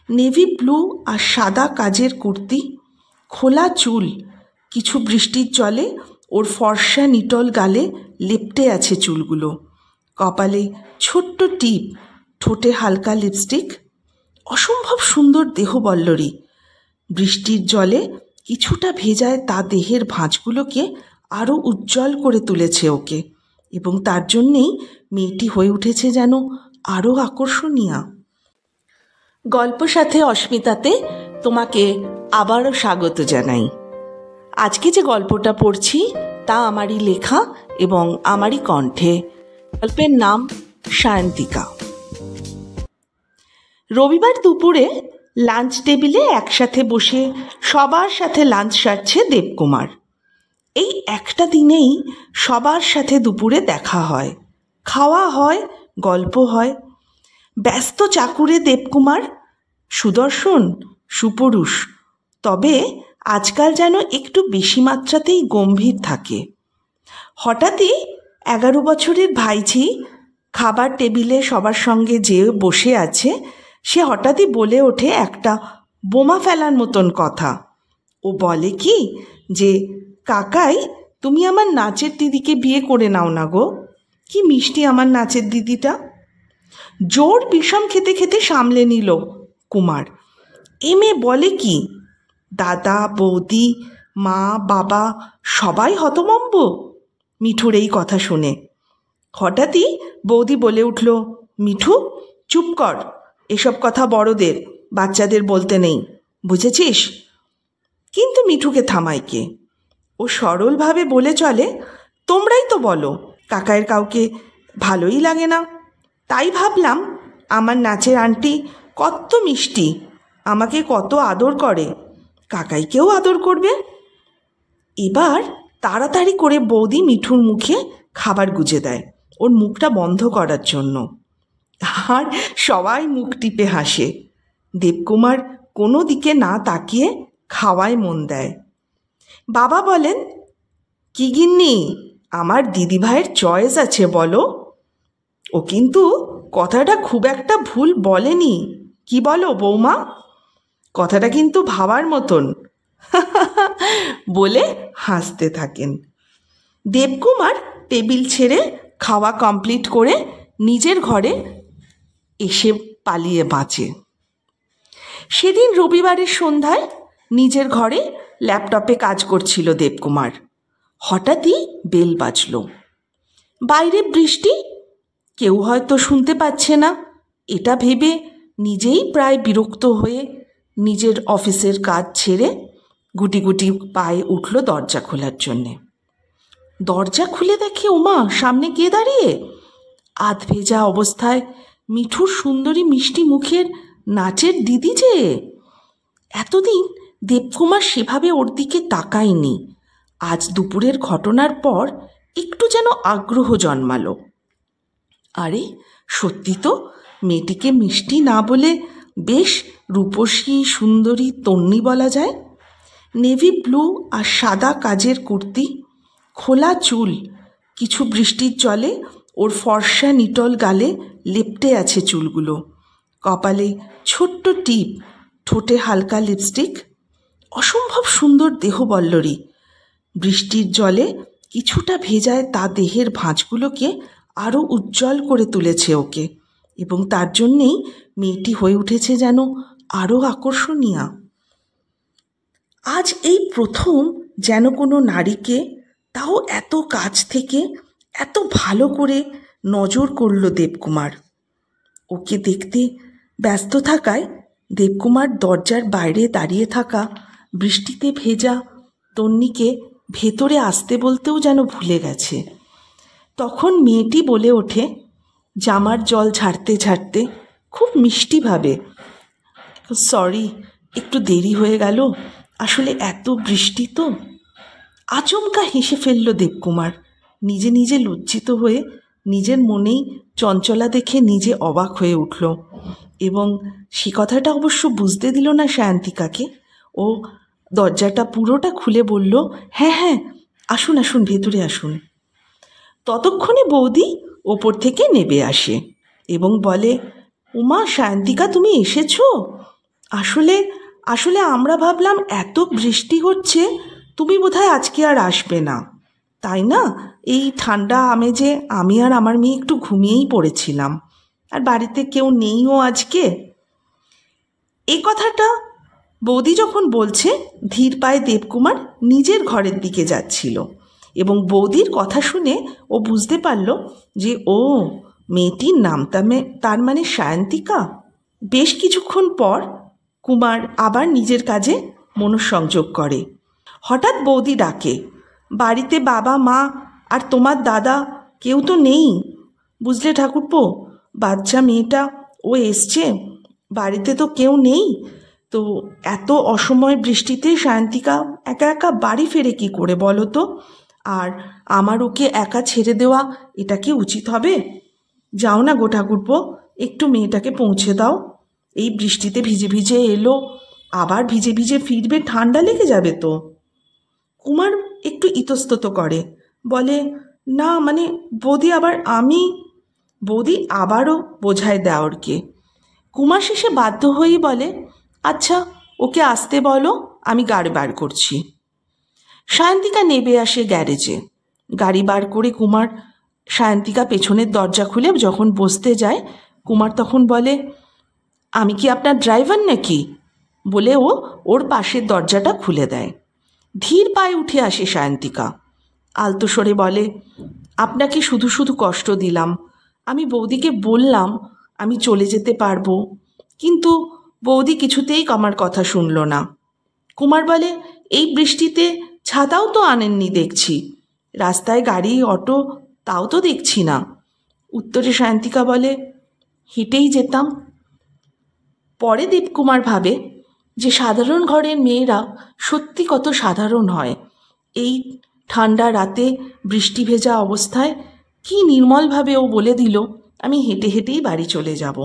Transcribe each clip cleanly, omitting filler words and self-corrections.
Navy blue আর সাদা কাজের কুর্তি, খোলা চুল, কিছু বৃষ্টির জলে ওর ফর্সা নিটল গালে লেপ্টে আছে চুলগুলো। কপালে ছোট্ট টিপ, ঠোঁটে হালকা লিপস্টিক। অসম্ভব সুন্দর দেহবল্লরী। বৃষ্টির জলে কিছুটা ভেজায় তা দেহের ভাঁজগুলোকে আরও উজ্জ্বল করে তুলেছে ওকে, এবং তার জন্যেই মেয়েটি হয়ে উঠেছে যেন আরও আকর্ষণীয়। গল্প সাথে অস্মিতাতে তোমাকে আবারও স্বাগত জানাই। আজকে যে গল্পটা পড়ছি তা আমারই লেখা এবং আমারই কণ্ঠে। গল্পের নাম সায়ন্তিকা। রবিবার দুপুরে লাঞ্চ টেবিলে একসাথে বসে সবার সাথে লাঞ্চ সারছে দেবকুমার। এই একটা দিনেই সবার সাথে দুপুরে দেখা হয়, খাওয়া হয়, গল্প হয়। ব্যস্ত চাকুরে দেবকুমার, সুদর্শন, সুপুরুষ, তবে আজকাল যেন একটু বেশি মাত্রাতেই গম্ভীর থাকে। হঠাৎই 11 বছরের ভাইঝি খাবার টেবিলে সবার সঙ্গে যে বসে আছে, সে হঠাৎই বলে ওঠে একটা বোমা ফেলার মতন কথা। ও বলে কি যে, কাকাই তুমি আমার নাচের দিদিকে বিয়ে করে নাও না গো, কি মিষ্টি আমার নাচের দিদিটা। জোর বিষম খেতে খেতে সামলে নিল কুমার। এ মেয়ে বলে কি? দাদা, বৌদি, মা, বাবা সবাই হতভম্ব মিঠুর এই কথা শুনে। হঠাৎই বৌদি বলে উঠল, মিঠু চুপ কর, এসব কথা বড়দের, বাচ্চাদের বলতে নেই, বুঝেছিস? কিন্তু মিঠুকে থামায় কে? ও সরলভাবে বলে চলে, তোমরাই তো বলো কাকায়ের কাউকে ভালোই লাগে না, তাই ভাবলাম আমার নাচের আন্টি কত মিষ্টি, আমাকে কত আদর করে, কাকাইকেও আদর করবে। এবার তাড়াতাড়ি করে বৌদি মিঠুর মুখে খাবার গুজে দেয় ওর মুখটা বন্ধ করার জন্য, আর সবাই মুখ টিপে হাসে। দেবকুমার কোনো দিকে না তাকিয়ে খাওয়ায় মন দেয়। বাবা বলেন, কি গিন্নি, আমার দিদিভাইয়ের চয়েস আছে বলো। ও কিন্তু কথাটা খুব একটা ভুল বলেনি, কি বলো বৌমা? কথাটা কিন্তু ভাবার মতন বলে হাসতে থাকেন। দেবকুমার টেবিল ছেড়ে খাওয়া কমপ্লিট করে নিজের ঘরে এসে পালিয়ে বাঁচে। সেদিন রবিবারের সন্ধ্যায় নিজের ঘরে ল্যাপটপে কাজ করছিল দেবকুমার। হঠাৎই বেল বাজল। বাইরে বৃষ্টি, কেউ হয়তো শুনতে পাচ্ছে না, এটা ভেবে নিজেই প্রায় বিরক্ত হয়ে নিজের অফিসের কাজ ছেড়ে গুটি গুটি পায়ে উঠল দরজা খোলার জন্যে। দরজা খুলে দেখে ওমা, সামনে কে দাঁড়িয়ে? আধ ভেজা অবস্থায় মিঠুর সুন্দরী মিষ্টি মুখের নাচের দিদি যে। এতদিন দেবকুমার সেভাবে ওর দিকে তাকায়নি। আজ দুপুরের ঘটনার পর একটু যেন আগ্রহ জন্মালো। আরে সত্যি তো, মেয়েটিকে মিষ্টি না বলে বেশ রূপসী, সুন্দরী, তন্নি বলা যায়। নেভি ব্লু আর সাদা কাজের কুর্তি, খোলা চুল, কিছু বৃষ্টির জলে ওর ফর্সা নিটল গালে লেপ্টে আছে চুলগুলো। কপালে ছোট্ট টিপ, ঠোঁটে হালকা লিপস্টিক। অসম্ভব সুন্দর দেহবল্লরী। বৃষ্টির জলে কিছুটা ভেজায় তা দেহের ভাঁজগুলোকে আরও উজ্জ্বল করে তুলেছে ওকে, এবং তার জন্যেই মেয়েটি হয়ে উঠেছে যেন আরও আকর্ষণীয়। আজ এই প্রথম যেন কোনো নারীকে, তাও এত কাছ থেকে এত ভালো করে নজর করল দেবকুমার। ওকে দেখতে ব্যস্ত থাকায় দেবকুমার দরজার বাইরে দাঁড়িয়ে থাকা বৃষ্টিতে ভেজা তন্নিকে ভেতরে আসতে বলতেও যেন ভুলে গেছে। তখন মেয়েটি বলে ওঠে জামার জল ঝাড়তে ঝাড়তে খুব মিষ্টিভাবে, সরি একটু দেরি হয়ে গেল, আসলে এত বৃষ্টি তো। আচমকা হেসে ফেলল দেবকুমার, নিজে নিজে লজ্জিত হয়ে নিজের মনেই চঞ্চলা দেখে নিজে অবাক হয়ে উঠল, এবং সে কথাটা অবশ্য বুঝতে দিল না সায়ন্তিকাকে। ও দরজাটা পুরোটা খুলে বলল, হ্যাঁ হ্যাঁ আসুন আসুন, ভেতরে আসুন। ততক্ষণে বৌদি ওপর থেকে নেমে আসে এবং বলে, উমা সায়ন্তিকা তুমি এসেছো? আসলে আসলে আমরা ভাবলাম এত বৃষ্টি হচ্ছে, তুমি বোধহয় আজকে আর আসবে না, তাই না? এই ঠান্ডা আমেজে আমি আর আমার মেয়ে একটু ঘুমিয়েই পড়েছিলাম, আর বাড়িতে কেউ নেইও আজকে। এই কথাটা বৌদি যখন বলছে, ধীর পায়ে দেবকুমার নিজের ঘরের দিকে যাচ্ছিল, এবং বৌদির কথা শুনে ও বুঝতে পারল যে ও মেয়েটির নাম তার মানে সায়ন্তিকা। বেশ কিছুক্ষণ পর কুমার আবার নিজের কাজে মনঃসংযোগ করে। হঠাৎ বৌদি ডাকে, বাড়িতে বাবা মা আর তোমার দাদা কেউ তো নেই, বুঝলে ঠাকুরপো? বাচ্চা মেয়েটা ও এসছে, বাড়িতে তো কেউ নেই, তো এত অসময় বৃষ্টিতে সায়ন্তিকা একা একা বাড়ি ফেরে কি করে বলো তো? আর আমার ওকে একা ছেড়ে দেওয়া এটা কি উচিত হবে? যাও না গো ঠাকুরপো, একটু মেয়েটাকে পৌঁছে দাও। এই বৃষ্টিতে ভিজে ভিজে এলো, আবার ভিজে ভিজে ফিরবে, ঠান্ডা লেগে যাবে তো। কুমার একটু ইতস্তত করে, বলে, না মানে বৌদি বৌদি আবারও বোঝায় দেওরকে। কুমার শেষে বাধ্য হয়েই বলে, আচ্ছা ওকে আসতে বলো, আমি গাড়ি বার করছি। সায়ন্তিকা নেবে আসে গ্যারেজে। গাড়ি বার করে কুমার সায়ন্তিকা পেছনের দরজা খুলে যখন বসতে যায়, কুমার তখন বলে, আমি কি আপনার ড্রাইভার নাকি? বলে ও ওর পাশের দরজাটা খুলে দেয়। ধীর পায়ে উঠে আসে সায়ন্তিকা, আলতো স্বরে বলে, আপনাকে শুধু শুধু কষ্ট দিলাম। আমি বৌদিকে বললাম আমি চলে যেতে পারবো, কিন্তু বৌদি কিছুতেই আমার কথা শুনল না। কুমার বলে, এই বৃষ্টিতে ছাতাও তো আনেননি দেখছি, রাস্তায় গাড়ি অটো তাও তো দেখছি না। উত্তরে সায়ন্তিকা বলে, হেঁটেই যেতাম। পরে দেবকুমার ভাবে যে সাধারণ ঘরের মেয়েরা সত্যি কত সাধারণ হয়। এই ঠান্ডা রাতে বৃষ্টি ভেজা অবস্থায় কি নির্মলভাবে ও বলে দিল, আমি হেঁটে হেঁটেই বাড়ি চলে যাব।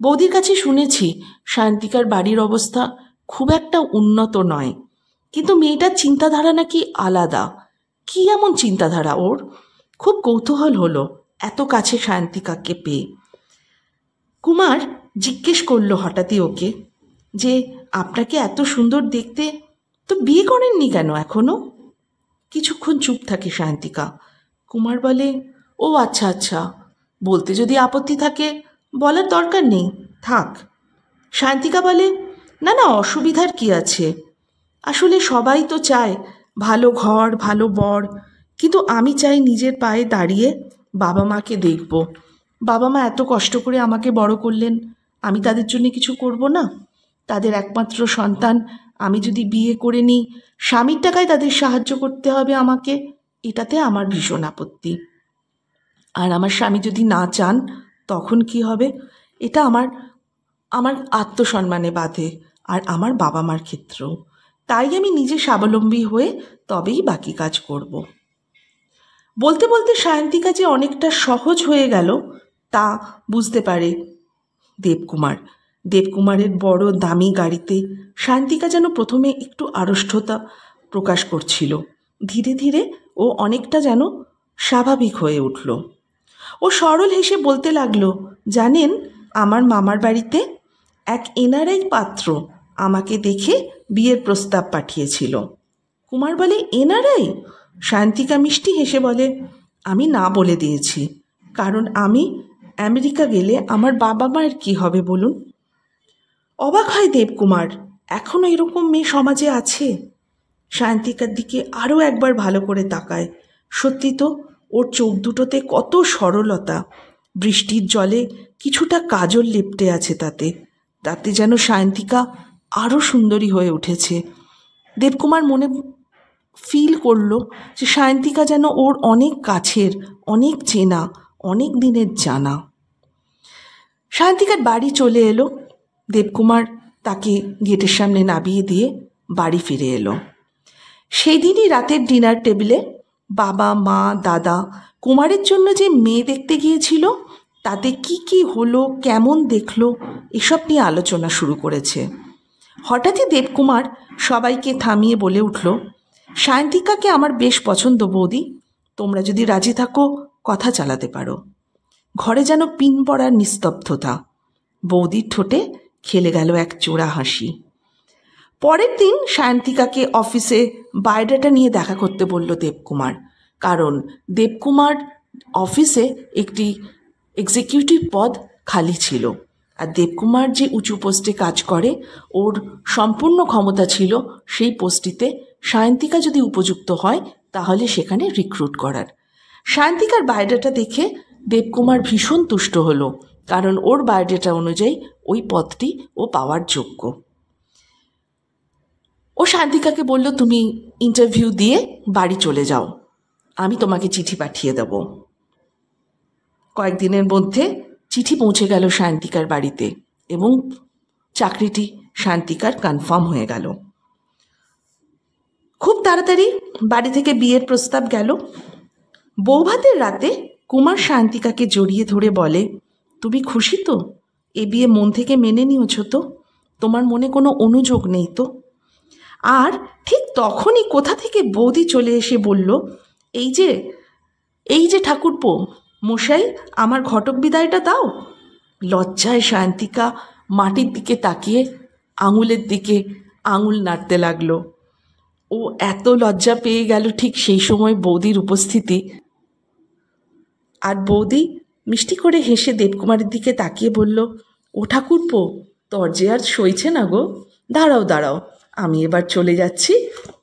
বৌদির কাছে শুনেছি সায়ন্তিকার বাড়ির অবস্থা খুব একটা উন্নত নয়, কিন্তু মেয়েটার চিন্তাধারা নাকি আলাদা। কি এমন চিন্তাধারা ওর? খুব কৌতূহল হলো এত কাছে সায়ন্তিকাকে পেয়ে। কুমার জিজ্ঞেস করলো হঠাৎই ওকে যে, আপনাকে এত সুন্দর দেখতে, তো বিয়ে করেননি কেন এখনো? কিছুক্ষণ চুপ থাকে সায়ন্তিকা। কুমার বলে, ও আচ্ছা আচ্ছা, বলতে যদি আপত্তি থাকে বলার দরকার নেই, থাক। সায়ন্তিকা বলে, না না, অসুবিধার কি আছে? আসলে সবাই তো চায় ভালো ঘর ভালো বর, কিন্তু আমি চাই নিজের পায়ে দাঁড়িয়ে বাবা মাকে দেখব। বাবা মা এত কষ্ট করে আমাকে বড় করলেন, আমি তাদের জন্য কিছু করব না? তাদের একমাত্র সন্তান, আমি যদি বিয়ে করে নিই, স্বামীর টাকায় তাদের সাহায্য করতে হবে আমাকে, এটাতে আমার ভীষণ আপত্তি। আর আমার স্বামী যদি না চান তখন কি হবে? এটা আমার আমার আত্মসম্মানে বাধে, আর আমার বাবা মার ক্ষেত্রেও। তাই আমি নিজে স্বাবলম্বী হয়ে তবেই বাকি কাজ করব। বলতে বলতে সায়ন্তিকা যে অনেকটা সহজ হয়ে গেল তা বুঝতে পারে দেবকুমারের বড় দামি গাড়িতে সায়ন্তিকা যেন প্রথমে একটু আড়ষ্টতা প্রকাশ করছিল, ধীরে ধীরে ও অনেকটা যেন স্বাভাবিক হয়ে উঠল। ও সরল হেসে বলতে লাগলো, জানেন, আমার মামার বাড়িতে এক এনআরআই পাত্র আমাকে দেখে বিয়ের প্রস্তাব পাঠিয়েছিল। কুমার বলে, এনআরআই? সায়ন্তিকা মিষ্টি হেসে বলে, আমি না বলে দিয়েছি, কারণ আমি আমেরিকা গেলে আমার বাবা মায়ের কী হবে বলুন। অবাক হয় দেবকুমার, এখনও এরকম মেয়ে সমাজে আছে। সায়ন্তিকার দিকে আরও একবার ভালো করে তাকায়। সত্যি তো, ওর চোখ দুটোতে কত সরলতা, বৃষ্টির জলে কিছুটা কাজল লেপ্টে আছে তাতে যেন সায়ন্তিকা আরও সুন্দরী হয়ে উঠেছে। দেবকুমার মনে ফিল করল যে সায়ন্তিকা যেন ওর অনেক কাছের, অনেক চেনা, অনেক দিনের জানা। সায়ন্তিকার বাড়ি চলে এলো। দেবকুমার তাকে গেটের সামনে নামিয়ে দিয়ে বাড়ি ফিরে এলো। সেই দিনই রাতের ডিনার টেবিলে বাবা মা দাদা কুমারের জন্য যে মেয়ে দেখতে গিয়েছিল তাতে কি কি হলো, কেমন দেখলো, এসব নিয়ে আলোচনা শুরু করেছে। হঠাৎই দেবকুমার সবাইকে থামিয়ে বলে উঠল, সায়ন্তিকাকে আমার বেশ পছন্দ বৌদি, তোমরা যদি রাজি থাকো কথা চালাতে পারো। ঘরে যেন পিন পড়ার নিস্তব্ধতা। বৌদির ঠোঁটে খেলে গেল এক চোরা হাসি। পরের দিন সায়ন্তিকাকে অফিসে বায়োডাটা নিয়ে দেখা করতে বলল দেবকুমার, কারণ দেবকুমার অফিসে একটি এক্সিকিউটিভ পদ খালি ছিল, আর দেবকুমার যে উঁচু পোস্টে কাজ করে ওর সম্পূর্ণ ক্ষমতা ছিল সেই পোস্টটিতে সায়ন্তিকা যদি উপযুক্ত হয় তাহলে সেখানে রিক্রুট করার। সায়ন্তিকার বায়োডাটা দেখে দেবকুমার ভীষণ তুষ্ট হলো, কারণ ওর বায়োডাটা অনুযায়ী ওই পদটি ও পাওয়ার যোগ্য। ও সায়ন্তিকাকে বলল, তুমি ইন্টারভিউ দিয়ে বাড়ি চলে যাও, আমি তোমাকে চিঠি পাঠিয়ে দেব। কয়েকদিনের মধ্যে চিঠি পৌঁছে গেল সায়ন্তিকার বাড়িতে এবং চাকরিটি সায়ন্তিকার কনফার্ম হয়ে গেল। খুব তাড়াতাড়ি বাড়ি থেকে বিয়ের প্রস্তাব গেল। বৌভাতের রাতে কুমার সায়ন্তিকাকে জড়িয়ে ধরে বলে, তুমি খুশি তো? এ বিয়ে মন থেকে মেনে নিয়েছ তো? তোমার মনে কোনো অনুযোগ নেই তো? আর ঠিক তখনই কোথা থেকে বৌদি চলে এসে বলল, এই যে ঠাকুরপো মশাই, আমার ঘটক বিদায়টা দাও। লজ্জায় সায়ন্তিকা মাটির দিকে তাকিয়ে আঙুলের দিকে আঙুল নাড়তে লাগলো। ও এত লজ্জা পেয়ে গেল ঠিক সেই সময় বৌদির উপস্থিতি। আর বৌদি মিষ্টি করে হেসে দেবকুমারের দিকে তাকিয়ে বলল, ও ঠাকুরপো, তোর যে আর সইছে না গো, দাঁড়াও দাঁড়াও, আমি এবার চলে যাচ্ছি,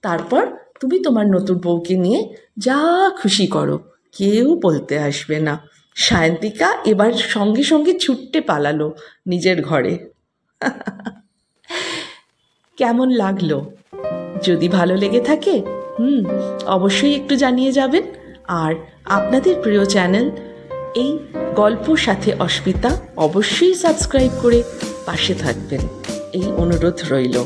তারপর তুমি তোমার নতুন বউকে নিয়ে যা খুশি করো, কেউ বলতে আসবে না। সায়ন্তিকা এবার সঙ্গে সঙ্গে ছুটতে পালালো নিজের ঘরে। কেমন লাগলো? যদি ভালো লেগে থাকে অবশ্যই একটু জানিয়ে যাবেন। আর আপনাদের প্রিয় চ্যানেল এই গল্পর সাথে অস্মিতা অবশ্যই সাবস্ক্রাইব করে পাশে থাকবেন, এই অনুরোধ রইল।